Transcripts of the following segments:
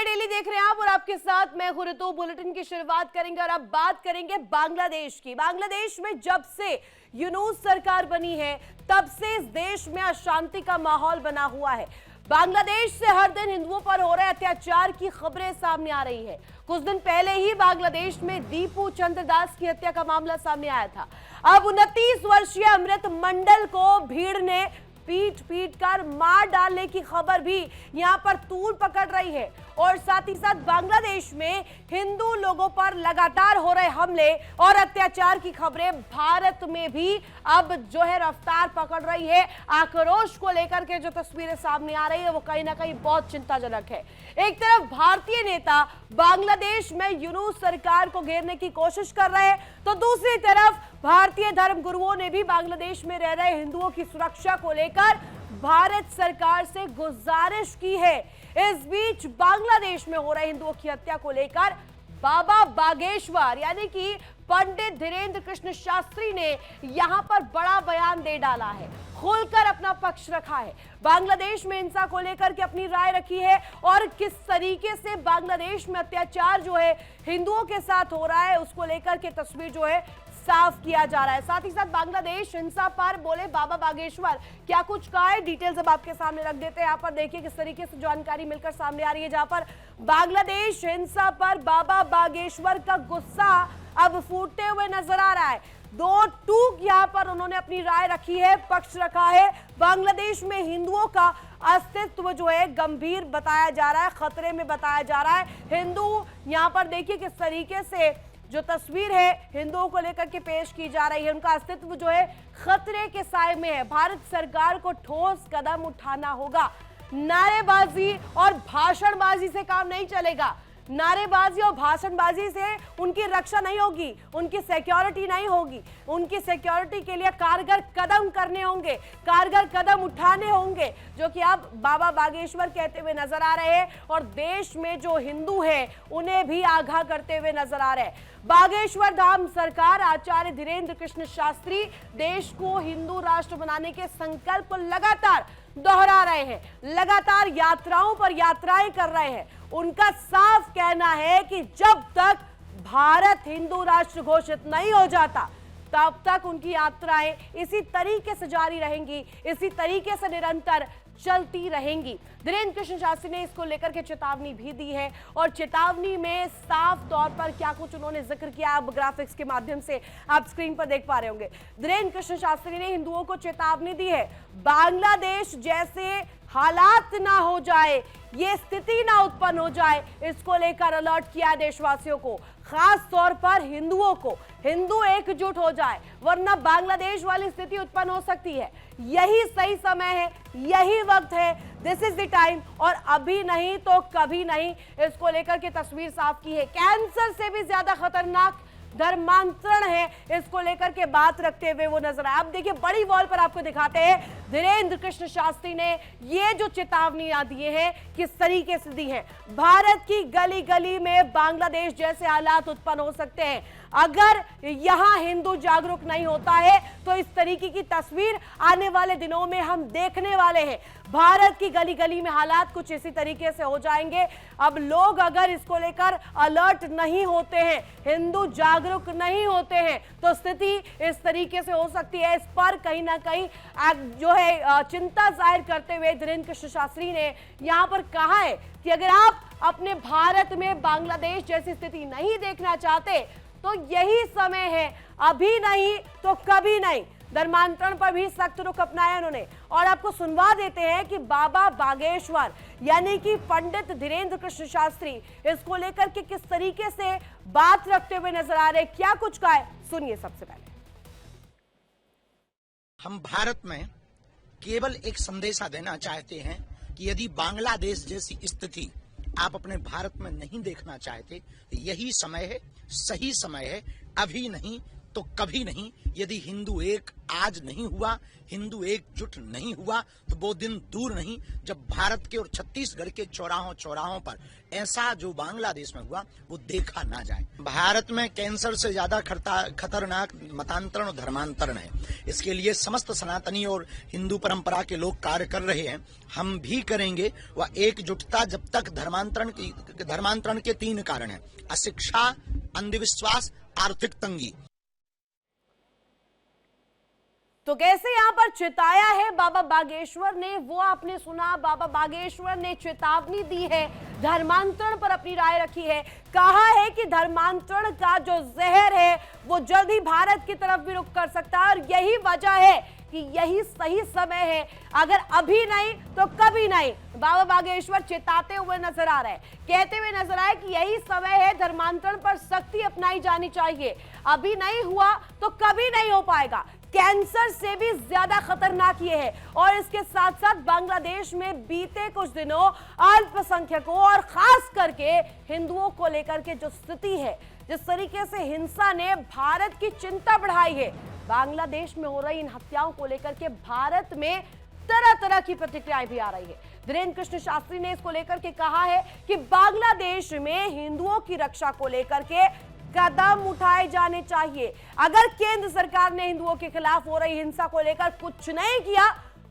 India daily देख रहे हैं आप और आपके साथ मैं हूं ऋतु। बुलेटिन की शुरुआत करेंगे और अब बात करेंगे बांग्लादेश की। बांग्लादेश में जब से यूनूस सरकार बनी है तब से इस देश में अशांति का माहौल बना हुआ है। बांग्लादेश से हर दिन हिंदुओं पर हो रहे अत्याचार की खबरें सामने आ रही है। कुछ दिन पहले ही बांग्लादेश में दीपू चंद्र दास की हत्या का मामला सामने आया था। अब 29 वर्षीय अमृत मंडल को भीड़ ने पीट कर मार डालने की खबर भी यहां पर तूल पकड़ रही है। और साथ ही साथ बांग्लादेश में हिंदू लोगों पर लगातार हो रहे हमले और अत्याचार की खबरें भारत में भी अब जो है रफ्तार पकड़ रही है। आक्रोश को लेकर के जो तस्वीरें सामने आ रही है वो कहीं ना कहीं बहुत चिंताजनक है। एक तरफ भारतीय नेता बांग्लादेश में यूनूस सरकार को घेरने की कोशिश कर रहे हैं, तो दूसरी तरफ भारतीय धर्म गुरुओं ने भी बांग्लादेश में रह रहे हिंदुओं की सुरक्षा को लेकर भारत सरकार से गुजारिश की है। इस बीच बांग्लादेश में हो रहे हिंदुओं की हत्या को लेकर बाबा बागेश्वर यानी कि पंडित धीरेन्द्र कृष्ण शास्त्री ने यहां पर बड़ा बयान दे डाला है, खुलकर अपना पक्ष रखा है। बांग्लादेश में हिंसा को लेकर के अपनी राय रखी है और किस तरीके से बांग्लादेश में अत्याचार जो है हिंदुओं के साथ हो रहा है उसको लेकर के तस्वीर जो है साफ किया जा रहा है। साथ ही साथ बांग्लादेश हिंसा पर बोले बाबा बागेश्वर, क्या कुछ कहा है डिटेल्स अब आपके सामने रख देते हैं। यहाँ पर देखिए किस तरीके से जानकारी मिलकर सामने आ रही है, जहां पर बांग्लादेश हिंसा पर बाबा बागेश्वर का गुस्सा अब फूटते हुए नजर आ रहा है। दो टूक यहाँ पर उन्होंने अपनी राय रखी है, पक्ष रखा है। बांग्लादेश में हिंदुओं का अस्तित्व जो है गंभीर बताया जा रहा है, खतरे में बताया जा रहा है। हिंदू यहाँ पर देखिए किस तरीके से जो तस्वीर है हिंदुओं को लेकर के पेश की जा रही है, उनका अस्तित्व जो है खतरे के साए में है। भारत सरकार को ठोस कदम उठाना होगा। नारेबाजी और भाषणबाजी से काम नहीं चलेगा। नारेबाजी और भाषणबाजी से उनकी रक्षा नहीं होगी, उनकी सिक्योरिटी नहीं होगी। उनकी सिक्योरिटी के लिए कारगर कदम करने होंगे, कारगर कदम उठाने होंगे, जो कि अब बाबा बागेश्वर कहते हुए नजर आ रहे हैं और देश में जो हिंदू हैं उन्हें भी आगाह करते हुए नजर आ रहे हैं। बागेश्वर धाम सरकार आचार्य धीरेन्द्र कृष्ण शास्त्री देश को हिंदू राष्ट्र बनाने के संकल्प को लगातार दोहरा रहे हैं, लगातार यात्राओं पर यात्राएं कर रहे हैं। उनका साफ कहना है कि जब तक भारत हिंदू राष्ट्र घोषित नहीं हो जाता तब तक उनकी यात्राएं इसी तरीके से जारी रहेंगी, इसी तरीके से निरंतर चलती रहेंगी। धीरेन्द्र कृष्ण शास्त्री ने इसको लेकर के चेतावनी भी दी है और चेतावनी में साफ तौर पर क्या कुछ उन्होंने जिक्र किया आप ग्राफिक्स के माध्यम से आप स्क्रीन पर देख पा रहे होंगे। धीरेन्द्र कृष्ण शास्त्री ने हिंदुओं को चेतावनी दी है, बांग्लादेश जैसे हालात ना हो जाए, ये स्थिति ना उत्पन्न हो जाए, इसको लेकर अलर्ट किया है देशवासियों को, खास तौर पर हिंदुओं को। हिंदू एकजुट हो जाए वरना बांग्लादेश वाली स्थिति उत्पन्न हो सकती है। यही सही समय है, यही वक्त है, दिस इज द टाइम। और अभी नहीं तो कभी नहीं, इसको लेकर के तस्वीर साफ की है। कैंसर से भी ज्यादा खतरनाक धर्मांतरण है, इसको लेकर के बात रखते हुए वो नजर आए। अब देखिए बड़ी वॉल पर आपको दिखाते हैं धीरेन्द्र कृष्ण शास्त्री ने ये जो चेतावनियां दी हैं किस तरीके से दी है। भारत की गली गली में बांग्लादेश जैसे हालात उत्पन्न हो सकते हैं अगर यहां हिंदू जागरूक नहीं होता है, तो इस तरीके की तस्वीर आने वाले दिनों में हम देखने वाले हैं। भारत की गली गली में हालात कुछ इसी तरीके से हो जाएंगे। अब लोग अगर इसको लेकर अलर्ट नहीं होते हैं, हिंदू जागरूक नहीं होते हैं, तो स्थिति इस तरीके से हो सकती है। इस पर कहीं ना कहीं जो है चिंता जाहिर करते हुए धीरेन्द्र कृष्ण शास्त्री ने यहां पर कहा है कि अगर आप अपने भारत में बांग्लादेश जैसी स्थिति नहीं देखना चाहते तो यही समय है, अभी नहीं तो कभी नहीं। धर्मांतरण पर भी सख्त रुख अपनाया उन्होंने। और आपको सुनवा देते हैं कि बाबा बागेश्वर यानी कि पंडित धीरेन्द्र कृष्ण शास्त्री इसको लेकर के किस तरीके से बात रखते हुए नजर आ रहे, क्या कुछ कहा है, सुनिए। सबसे पहले हम भारत में केवल एक संदेशा देना चाहते हैं कि यदि बांग्लादेश जैसी स्थिति आप अपने भारत में नहीं देखना चाहते, यही समय है, सही समय है, अभी नहीं तो कभी नहीं। यदि हिंदू एक आज नहीं हुआ, हिंदू एकजुट नहीं हुआ, तो वो दिन दूर नहीं जब भारत के और छत्तीसगढ़ के चौराहों पर ऐसा जो बांग्लादेश में हुआ वो देखा ना जाए। भारत में कैंसर से ज्यादा खतरनाक मतांतरण और धर्मांतरण है। इसके लिए समस्त सनातनी और हिंदू परंपरा के लोग कार्य कर रहे हैं, हम भी करेंगे। वह एकजुटता जब तक धर्मांतरण के 3 कारण हैं: अशिक्षा, अंधविश्वास, आर्थिक तंगी। तो कैसे यहां पर चिताया है बाबा बागेश्वर ने, वो आपने सुना। बाबा बागेश्वर ने चेतावनी दी है, धर्मांतरण पर अपनी राय रखी है, कहा है कि धर्मांतरण का जो जहर है वो जल्द ही भारत की तरफ भी रुख कर सकता है, और यही वजह है कि यही सही समय है, अगर अभी नहीं तो कभी नहीं। बाबा बागेश्वर चेताते हुए नजर आ रहे हैं, कहते हुए नजर आए कि यही समय है, धर्मांतरण पर सख्ती अपनाई जानी चाहिए। अभी नहीं हुआ तो कभी नहीं हो पाएगा। कैंसर से भी ज्यादा खतरनाक ये है। और इसके साथ साथ बांग्लादेश में बीते कुछ दिनों अल्पसंख्यकों और खास करके हिंदुओं को लेकर के जो स्थिति है, जिस तरीके से हिंसा ने भारत की चिंता बढ़ाई है, बांग्लादेश में हो रही इन हत्याओं को लेकर के भारत में तरह तरह की प्रतिक्रियाएं भी आ रही है। धीरेन्द्र कृष्ण शास्त्री ने इसको लेकर के कहा है कि बांग्लादेश में हिंदुओं की रक्षा को लेकर के कदम उठाए जाने चाहिए। अगर केंद्र सरकार ने हिंदुओं के खिलाफ हो रही हिंसा को लेकर कुछ नहीं किया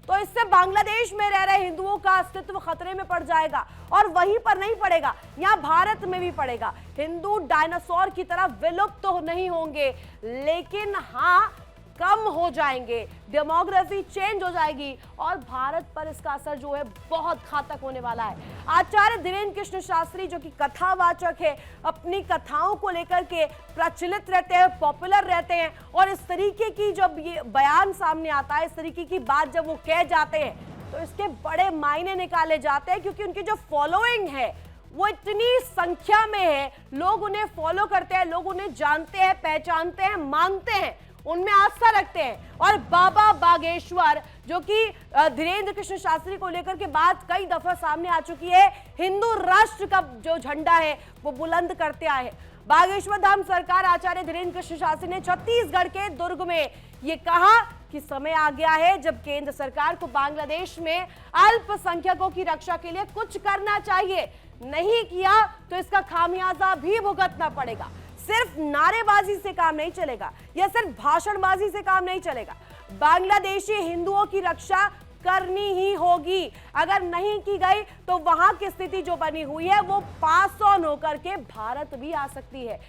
तो इससे बांग्लादेश में रह रहे हिंदुओं का अस्तित्व खतरे में पड़ जाएगा, और वहीं पर नहीं पड़ेगा, यहाँ भारत में भी पड़ेगा। हिंदू डायनासोर की तरह विलुप्त तो नहीं होंगे, लेकिन हाँ कम हो जाएंगे, डेमोग्राफी चेंज हो जाएगी, और भारत पर इसका असर जो है बहुत घातक होने वाला है। आचार्य धीरेन्द्र कृष्ण शास्त्री जो कि कथावाचक है, अपनी कथाओं को लेकर के प्रचलित रहते हैं, पॉपुलर रहते हैं, और इस तरीके की जब ये बयान सामने आता है, इस तरीके की बात जब वो कह जाते हैं तो इसके बड़े मायने निकाले जाते हैं, क्योंकि उनकी जो फॉलोइंग है वो इतनी संख्या में है, लोग उन्हें फॉलो करते हैं, लोग उन्हें जानते हैं, पहचानते हैं, मानते हैं, उनमें आस्था रखते हैं। और बाबा बागेश्वर जो कि धीरेन्द्र कृष्ण शास्त्री को लेकर के बात कई दफा सामने आ चुकी है, हिंदू राष्ट्र का जो झंडा है वो बुलंद करते आए हैं। बागेश्वर धाम सरकार आचार्य धीरेन्द्र कृष्ण शास्त्री ने छत्तीसगढ़ के दुर्ग में ये कहा कि समय आ गया है जब केंद्र सरकार को बांग्लादेश में अल्पसंख्यकों की रक्षा के लिए कुछ करना चाहिए। नहीं किया तो इसका खामियाजा भी भुगतना पड़ेगा। सिर्फ नारेबाजी से काम नहीं चलेगा, या सिर्फ भाषणबाजी से काम नहीं चलेगा। बांग्लादेशी हिंदुओं की रक्षा करनी ही होगी। अगर नहीं की गई तो वहां की स्थिति जो बनी हुई है वो पास ऑन होकर के भारत भी आ सकती है।